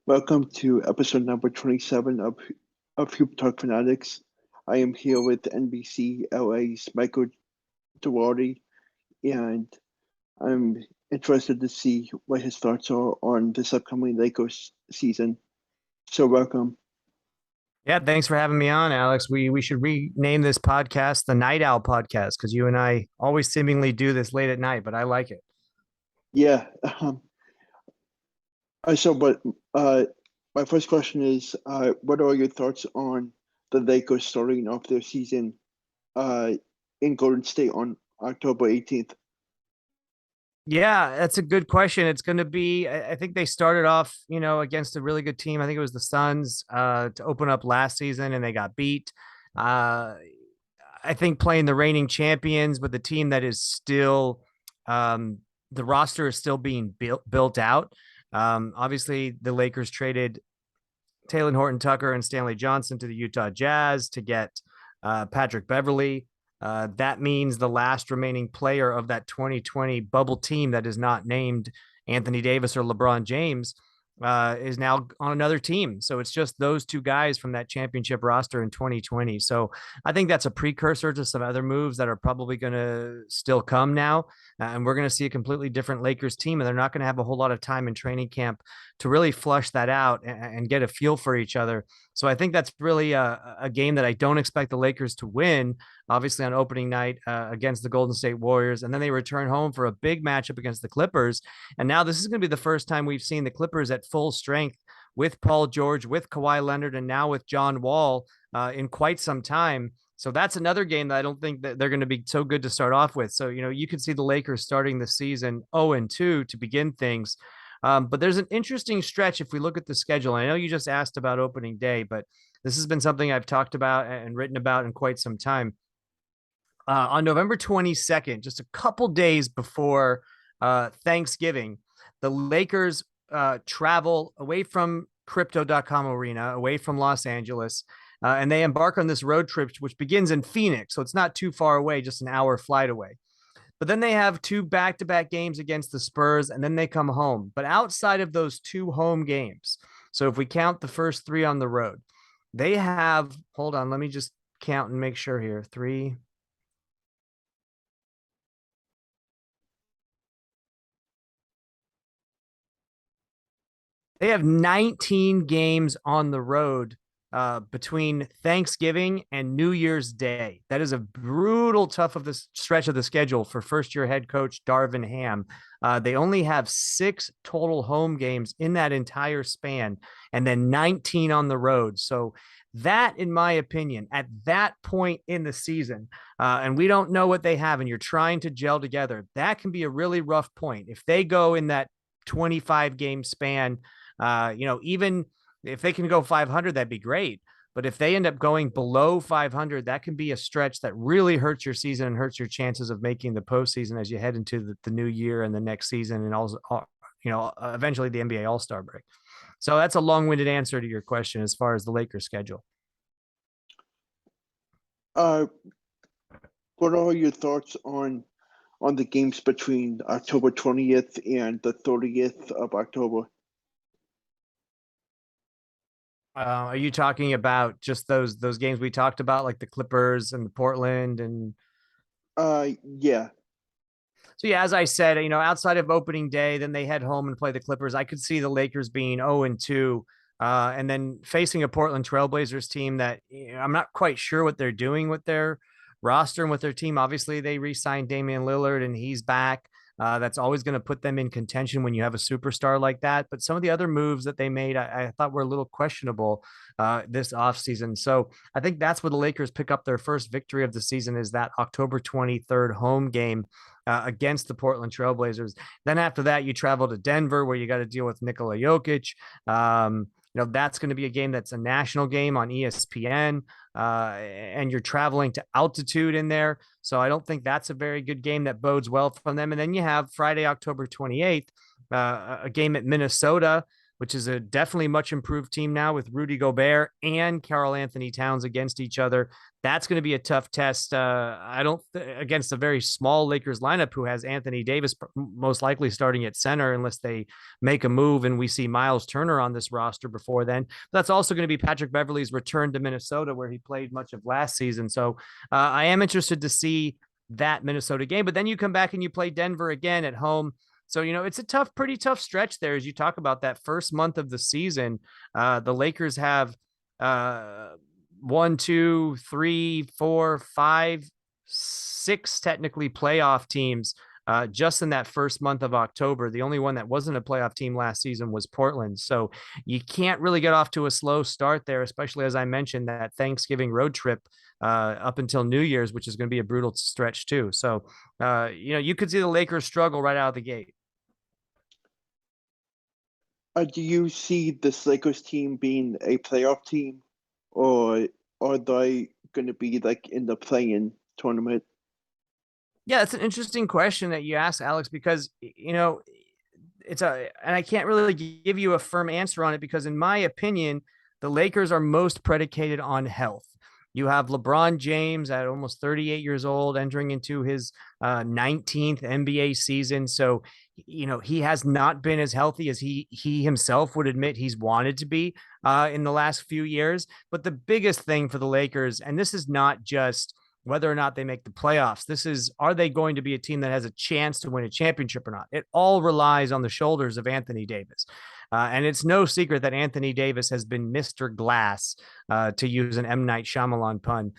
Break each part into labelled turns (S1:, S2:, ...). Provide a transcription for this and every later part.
S1: Welcome to episode number 27 of Hoop Talk Fanatics. I am here with NBC LA's Michael Duarte, and I'm interested to see what his thoughts are on this upcoming Lakers season. So, welcome.
S2: Yeah, thanks for having me on, Alex. We should rename this podcast the Night Owl Podcast because you and I always seemingly do this late at night, but I like it.
S1: Yeah. But my first question is, what are your thoughts on the Lakers starting off their season uh, in Golden State on October 18th?
S2: Yeah, that's a good question. It's going to be, I think they started off, against a really good team. I think it was the Suns to open up last season and they got beat. Uh, I think playing the reigning champions with a team that is still, the roster is still being built out. Obviously, the Lakers traded Taylor Horton Tucker and Stanley Johnson to the Utah Jazz to get Patrick Beverly. That means the last remaining player of that 2020 bubble team that is not named Anthony Davis or LeBron James is now on another team. So it's just those two guys from that championship roster in 2020. So I think that's a precursor to some other moves that are probably going to still come now. And we're going to see a completely different Lakers team, and they're not going to have a whole lot of time in training camp to really flush that out and get a feel for each other. So I think that's really a game that I don't expect the Lakers to win, obviously on opening night against the Golden State Warriors. And then they return home for a big matchup against the Clippers. And now this is going to be the first time we've seen the Clippers at full strength with Paul George, with Kawhi Leonard, and now with John Wall in quite some time. So that's another game that I don't think that they're going to be so good to start off with. So, you could see the Lakers starting the season 0-2 to begin things. But there's an interesting stretch if we look at the schedule. I know you just asked about opening day, but this has been something I've talked about and written about in quite some time. On November 22nd, just a couple days before Thanksgiving, the Lakers travel away from Crypto.com Arena, away from Los Angeles, and they embark on this road trip, which begins in Phoenix. So it's not too far away, just an hour flight away. But then they have two back-to-back games against the Spurs, and then they come home. But outside of those two home games, so if we count the first three on the road, they have, hold on, let me just count and make sure here. Three. They have 19 games on the road between Thanksgiving and New Year's Day. That is a brutal, tough of the stretch of the schedule for first-year head coach Darvin Ham. They only have 6 total home games in that entire span, and then 19 on the road. So that, in my opinion, at that point in the season, and we don't know what they have, and you're trying to gel together, that can be a really rough point. If they go in that 25 game span, even if they can go 500, that'd be great. But if they end up going below 500, that can be a stretch that really hurts your season and hurts your chances of making the postseason as you head into the new year and the next season, and also, eventually the NBA All-Star break. So that's a long-winded answer to your question as far as the Lakers schedule.
S1: Uh, what are your thoughts on the games between October 20th and the 30th of October?
S2: Are you talking about just those games we talked about, like the Clippers and the Portland and?
S1: Yeah.
S2: So yeah, as I said, outside of opening day, then they head home and play the Clippers. I could see the Lakers being 0-2, and then facing a Portland Trailblazers team that I'm not quite sure what they're doing with their roster and with their team. Obviously, they re-signed Damian Lillard and he's back. That's always going to put them in contention when you have a superstar like that. But some of the other moves that they made, I thought were a little questionable this offseason. So I think that's where the Lakers pick up their first victory of the season, is that October 23rd home game against the Portland Trailblazers. Then after that, you travel to Denver, where you got to deal with Nikola Jokic. That's going to be a game that's a national game on ESPN, and you're traveling to altitude in there. So I don't think that's a very good game that bodes well from them. And then you have Friday, October 28th, a game at Minnesota. which is a definitely much improved team now with Rudy Gobert and Karl Anthony Towns against each other. That's going to be a tough test. I don't against a very small Lakers lineup who has Anthony Davis most likely starting at center unless they make a move and we see Miles Turner on this roster before then. But that's also going to be Patrick Beverley's return to Minnesota, where he played much of last season. So I am interested to see that Minnesota game. But then you come back and you play Denver again at home. So, it's a pretty tough stretch there as you talk about that first month of the season. The Lakers have one, two, three, four, five, six technically playoff teams just in that first month of October. The only one that wasn't a playoff team last season was Portland. So you can't really get off to a slow start there, especially as I mentioned that Thanksgiving road trip up until New Year's, which is going to be a brutal stretch too. So, you could see the Lakers struggle right out of the gate.
S1: Do you see this Lakers team being a playoff team, or are they going to be like in the play-in tournament?
S2: Yeah, it's an interesting question that you asked, Alex, because and I can't really give you a firm answer on it because, in my opinion, the Lakers are most predicated on health. You have LeBron James at almost 38 years old, entering into his 19th NBA season. So, he has not been as healthy as he himself would admit he's wanted to be in the last few years. But the biggest thing for the Lakers, and this is not just whether or not they make the playoffs. This is, are they going to be a team that has a chance to win a championship or not? It all relies on the shoulders of Anthony Davis. And it's no secret that Anthony Davis has been Mr. Glass, to use an M. Night Shyamalan pun,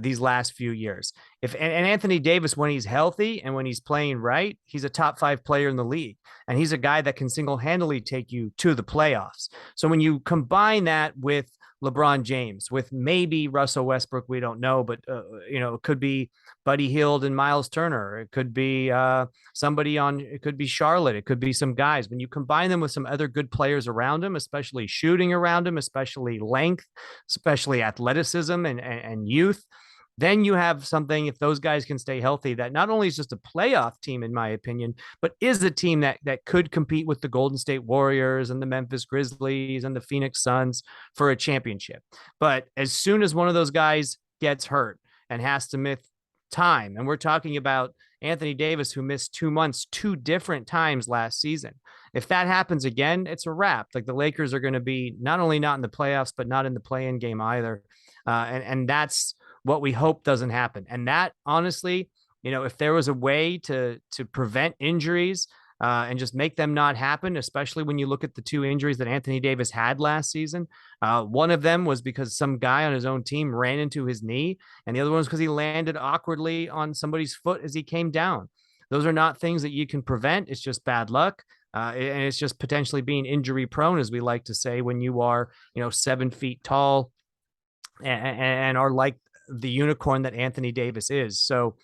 S2: these last few years. And Anthony Davis, when he's healthy and when he's playing right, he's a top 5 player in the league. And he's a guy that can single-handedly take you to the playoffs. So when you combine that with LeBron James, with maybe Russell Westbrook, we don't know, but it could be Buddy Hield and Miles Turner. It could be it could be Charlotte. It could be some guys. When you combine them with some other good players around him, especially shooting around him, especially length, especially athleticism and youth, then you have something, if those guys can stay healthy, that not only is just a playoff team, in my opinion, but is a team that could compete with the Golden State Warriors and the Memphis Grizzlies and the Phoenix Suns for a championship. But as soon as one of those guys gets hurt and has to miss time, and we're talking about Anthony Davis, who missed 2 months 2 different times last season. If that happens again, it's a wrap. Like, the Lakers are going to be not only not in the playoffs, but not in the play-in game either. And that's what we hope doesn't happen. And that, honestly, if there was a way to prevent injuries and just make them not happen, especially when you look at the 2 injuries that Anthony Davis had last season. One of them was because some guy on his own team ran into his knee, and the other one was because he landed awkwardly on somebody's foot as he came down. Those are not things that you can prevent. It's just bad luck. And it's just potentially being injury prone, as we like to say, when you are, 7 feet tall and are like the unicorn that Anthony Davis is. So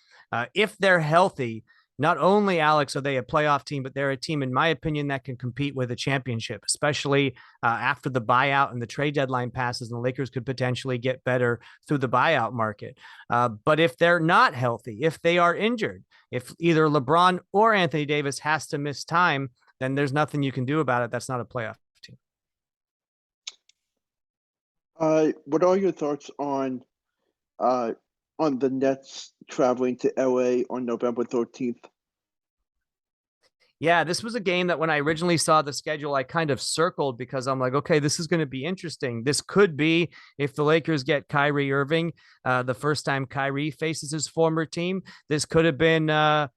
S2: if they're healthy, not only, Alex, are they a playoff team, but they're a team, in my opinion, that can compete with a championship, especially after the buyout and the trade deadline passes, and the Lakers could potentially get better through the buyout market. But if they're not healthy, if they are injured, if either LeBron or Anthony Davis has to miss time, then there's nothing you can do about it. That's not a playoff team.
S1: What are your thoughts on the Nets traveling to LA on November 13th?
S2: Yeah, this was a game that when I originally saw the schedule, I kind of circled because I'm like, okay, this is going to be interesting. This could be, if the Lakers get Kyrie Irving, the first time Kyrie faces his former team. This could have been a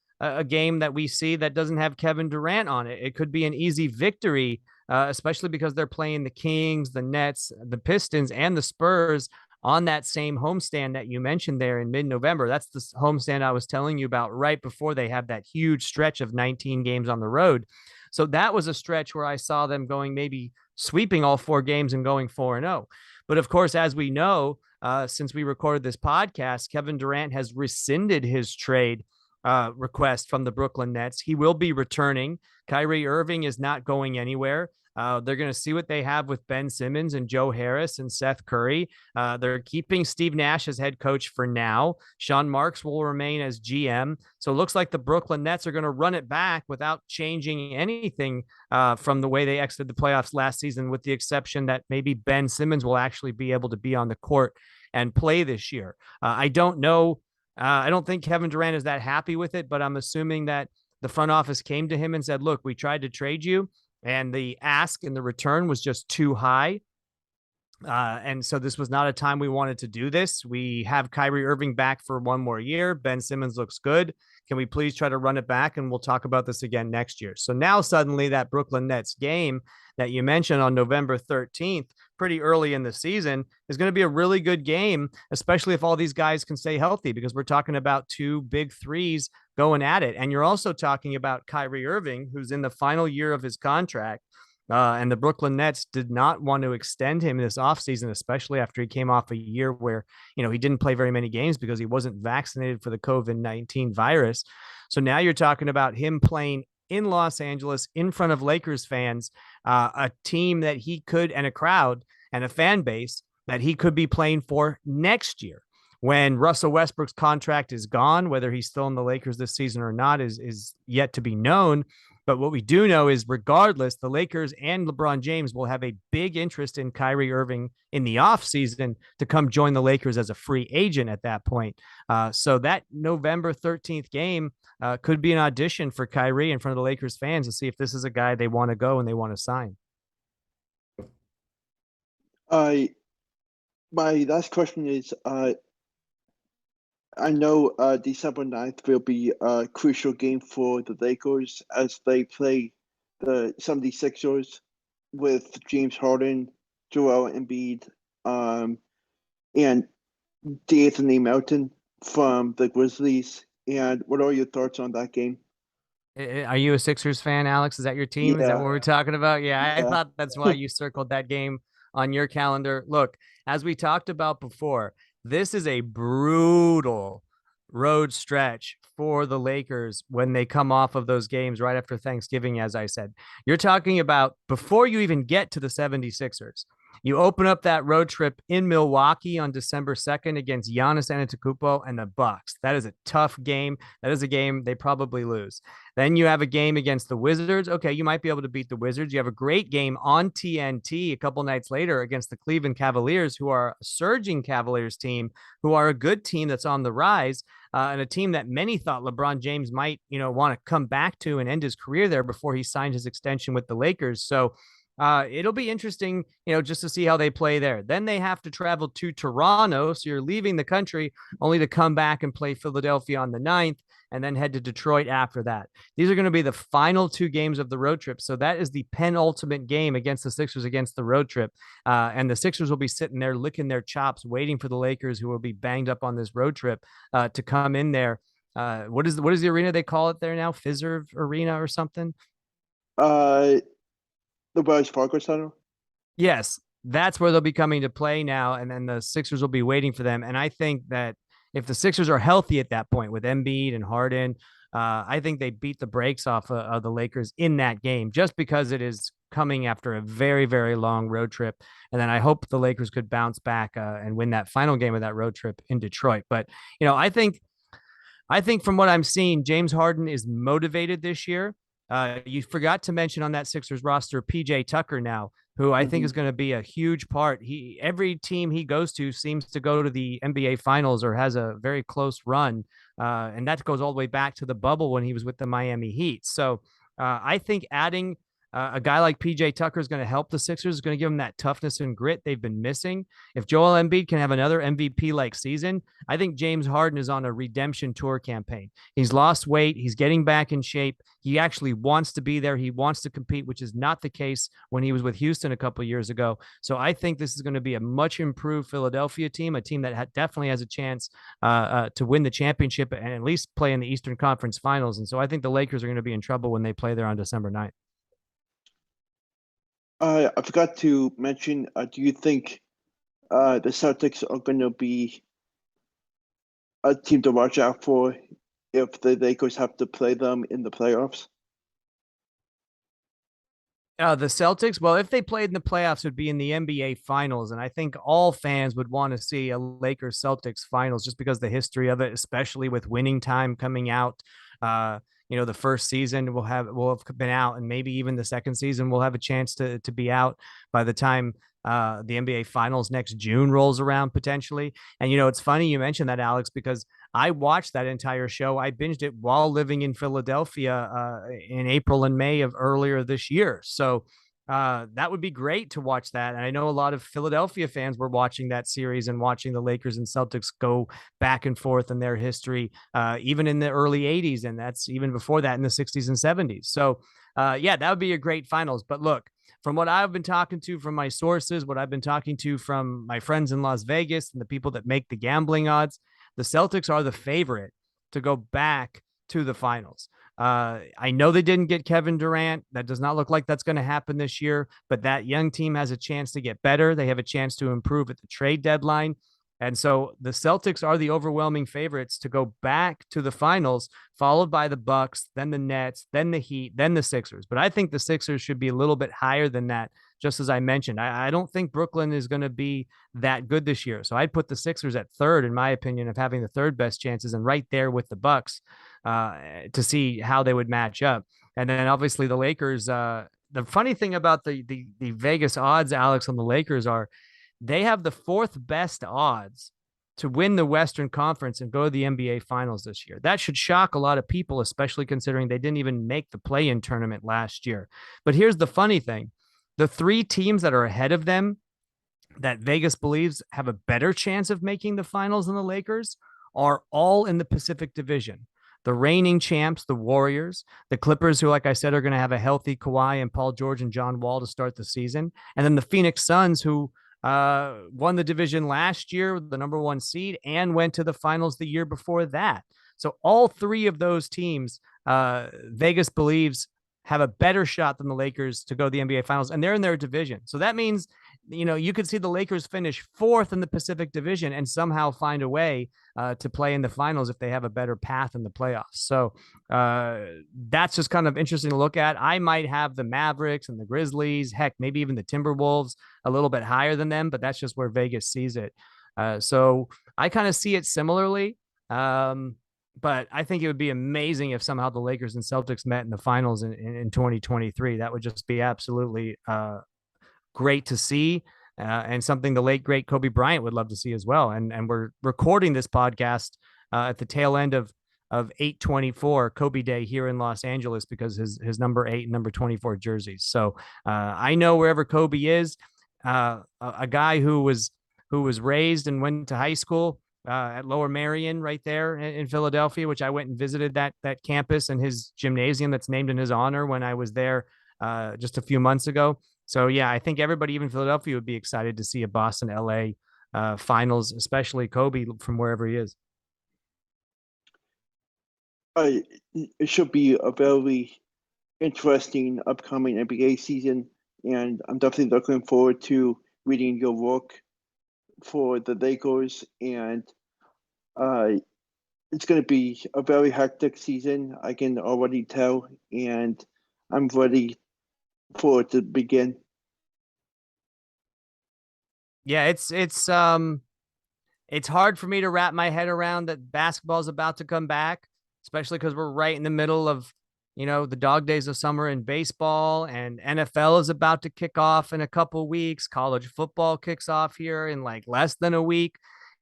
S2: game that we see that doesn't have Kevin Durant on it. It could be an easy victory, especially because they're playing the Kings, the Nets, the Pistons, and the Spurs on that same homestand that you mentioned there in mid-November. That's the homestand I was telling you about right before they have that huge stretch of 19 games on the road. So that was a stretch where I saw them going, maybe sweeping all 4 games and going 4-0. But of course, as we know, since we recorded this podcast, Kevin Durant has rescinded his trade request from the Brooklyn Nets. He will be returning. Kyrie Irving is not going anywhere. They're going to see what they have with Ben Simmons and Joe Harris and Seth Curry. They're keeping Steve Nash as head coach for now. Sean Marks will remain as GM. So it looks like the Brooklyn Nets are going to run it back without changing anything from the way they exited the playoffs last season, with the exception that maybe Ben Simmons will actually be able to be on the court and play this year. I don't know. I don't think Kevin Durant is that happy with it, but I'm assuming that the front office came to him and said, look, we tried to trade you, and the ask and the return was just too high. And so this was not a time we wanted to do this. We have Kyrie Irving back for one more year. Ben Simmons looks good. Can we please try to run it back? And we'll talk about this again next year. So now suddenly that Brooklyn Nets game that you mentioned on November 13th, pretty early in the season, is going to be a really good game, especially if all these guys can stay healthy, because we're talking about two big threes going at it. And you're also talking about Kyrie Irving, who's in the final year of his contract. And the Brooklyn Nets did not want to extend him this offseason, especially after he came off a year where, he didn't play very many games because he wasn't vaccinated for the COVID-19 virus. So now you're talking about him playing in Los Angeles in front of Lakers fans, a team that he could, and a crowd and a fan base that he could be playing for next year. When Russell Westbrook's contract is gone, whether he's still in the Lakers this season or not is yet to be known. But what we do know is, regardless, the Lakers and LeBron James will have a big interest in Kyrie Irving in the offseason to come join the Lakers as a free agent at that point. So that November 13th game could be an audition for Kyrie in front of the Lakers fans to see if this is a guy they want to go and they want to sign.
S1: My last question is, I know December 9th will be a crucial game for the Lakers as they play the 76ers with James Harden, Joel Embiid, and D'Anthony Melton from the Grizzlies. And what are your thoughts on that game?
S2: Are you a Sixers fan, Alex? Is that your team? Is that what
S1: Yeah,
S2: we're talking about? Yeah, I
S1: yeah.
S2: thought that's why you circled that game on your calendar. Look, as we talked about before, this is a brutal road stretch for the Lakers when they come off of those games right after Thanksgiving, as I said. You're talking about before you even get to the 76ers. You open up that road trip in Milwaukee on December 2nd against Giannis Antetokounmpo and the Bucks. That is a tough game. That is a game they probably lose. Then you have a game against the Wizards. Okay, you might be able to beat the Wizards. You have a great game on TNT a couple nights later against the Cleveland Cavaliers, who are a surging Cavaliers team, who are a good team that's on the rise, and a team that many thought LeBron James might, want to come back to and end his career there before he signed his extension with the Lakers. So it'll be interesting, just to see how they play there. Then they have to travel to Toronto. So you're leaving the country only to come back and play Philadelphia on the 9th and then head to Detroit after that. These are going to be the final two games of the road trip. So that is the penultimate game against the Sixers against the road trip. And the Sixers will be sitting there licking their chops, waiting for the Lakers, who will be banged up on this road trip, to come in there. What is the arena they call it there now? Fiserv Arena or something?
S1: Uh, the Wells Fargo Center.
S2: Yes, that's where they'll be coming to play now, and then the Sixers will be waiting for them. And I think that if the Sixers are healthy at that point with Embiid and Harden, I think they beat the brakes off of the Lakers in that game, just because it is coming after a very, very long road trip. And then I hope the Lakers could bounce back and win that final game of that road trip in Detroit. But I think from what I'm seeing, James Harden is motivated this year. You forgot to mention on that Sixers roster, PJ Tucker now, who I think is going to be a huge part. Every team he goes to seems to go to the NBA Finals or has a very close run, and that goes all the way back to the bubble when he was with the Miami Heat. So I think adding a guy like PJ Tucker is going to help the Sixers, is going to give them that toughness and grit they've been missing. If Joel Embiid can have another MVP-like season, I think James Harden is on a redemption tour campaign. He's lost weight. He's getting back in shape. He actually wants to be there. He wants to compete, which is not the case when he was with Houston a couple of years ago. So I think this is going to be a much improved Philadelphia team, a team that definitely has a chance to win the championship and at least play in the Eastern Conference Finals. And so I think the Lakers are going to be in trouble when they play there on December 9th.
S1: I forgot to mention, do you think the Celtics are going to be a team to watch out for if the Lakers have to play them in the playoffs?
S2: The Celtics, well, if they played in the playoffs, it would be in the NBA Finals, and I think all fans would want to see a Lakers Celtics Finals just because the history of it, especially with winning time coming out. Uh, the first season will have been out, and maybe even the second season will have a chance to be out by the time the NBA Finals next June rolls around potentially. And it's funny you mentioned that, Alex, because I watched that entire show. I binged it while living in Philadelphia in April and May of earlier this year. So that would be great to watch that. And I know a lot of Philadelphia fans were watching that series and watching the Lakers and Celtics go back and forth in their history, even in the early 80s. And that's even before that in the 60s and 70s. So, yeah, that would be a great finals. But look, from what I've been talking to from my sources, what I've been talking to from my friends in Las Vegas and the people that make the gambling odds, the Celtics are the favorite to go back to the finals. I know they didn't get Kevin Durant. That does not look like that's going to happen this year, but that young team has a chance to get better. They have a chance to improve at the trade deadline. And so the Celtics are the overwhelming favorites to go back to the finals, followed by the Bucks, then the Nets, then the Heat, then the Sixers. But I think the Sixers should be a little bit higher than that, just as I mentioned. I don't think Brooklyn is going to be that good this year. So I'd put the Sixers at third, in my opinion, of having the third best chances, and right there with the Bucks to see how they would match up. And then obviously the Lakers. The funny thing about the Vegas odds, Alex, on the Lakers are they have the fourth best odds to win the Western Conference and go to the NBA Finals this year. That should shock a lot of people, especially considering they didn't even make the play-in tournament last year. But here's the funny thing. The three teams that are ahead of them that Vegas believes have a better chance of making the finals than the Lakers are all in the Pacific Division. The reigning champs, the Warriors, the Clippers, who, like I said, are going to have a healthy Kawhi and Paul George and John Wall to start the season, and then the Phoenix Suns, who won the division last year, the number one seed, and went to the finals the year before that. So all three of those teams, Vegas believes, have a better shot than the Lakers to go to the NBA Finals, and they're in their division. So that means, you could see the Lakers finish fourth in the Pacific Division and somehow find a way to play in the finals if they have a better path in the playoffs. So that's just kind of interesting to look at. I might have the Mavericks and the Grizzlies, heck, maybe even the Timberwolves a little bit higher than them, but that's just where Vegas sees it. So I kind of see it similarly. But I think it would be amazing if somehow the Lakers and Celtics met in the finals in 2023. That would just be absolutely great to see, and something the late great Kobe Bryant would love to see as well. And we're recording this podcast at the tail end of 8/24 Kobe Day here in Los Angeles, because his number 8 and number 24 jerseys. So I know wherever Kobe is, a guy who was raised and went to high school at Lower Merion, right there in Philadelphia, which I went and visited that campus and his gymnasium that's named in his honor when I was there just a few months ago. So yeah, I think everybody, even Philadelphia, would be excited to see a Boston LA finals, especially Kobe from wherever he is.
S1: It should be a very interesting upcoming NBA season, and I'm definitely looking forward to reading your work for the Lakers. And it's going to be a very hectic season, I can already tell, and I'm ready for it to begin.
S2: Yeah, it's hard for me to wrap my head around that basketball is about to come back, especially because we're right in the middle of, the dog days of summer in baseball, and NFL is about to kick off in a couple weeks. College football kicks off here in like less than a week.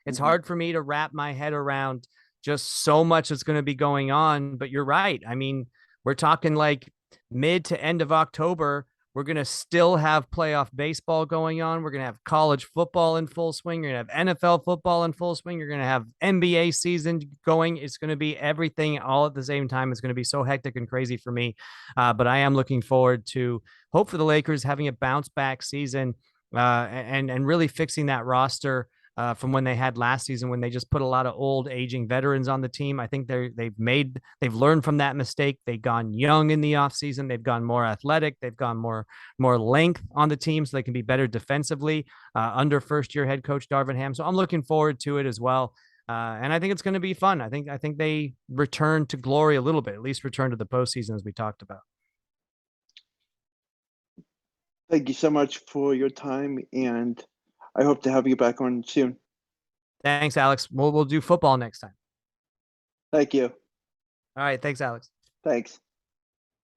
S2: It's hard for me to wrap my head around just so much that's going to be going on. But you're right. I mean, we're talking like mid to end of October. We're going to still have playoff baseball going on. We're going to have college football in full swing. You're going to have NFL football in full swing. You're going to have NBA season going. It's going to be everything all at the same time. It's going to be so hectic and crazy for me. But I am looking forward to hope for the Lakers having a bounce back season and really fixing that roster from when they had last season, when they just put a lot of old aging veterans on the team. I think they've learned from that mistake. They've gone young in the offseason. They've gone more athletic. They've gone more length on the team so they can be better defensively under first year head coach Darvin Ham. So I'm looking forward to it as well. And I think it's going to be fun. I think they return to glory a little bit, at least return to the postseason as we talked about.
S1: Thank you so much for your time, and I hope to have you back on soon.
S2: Thanks, Alex. We'll do football next time.
S1: Thank you.
S2: All right. Thanks, Alex.
S1: Thanks.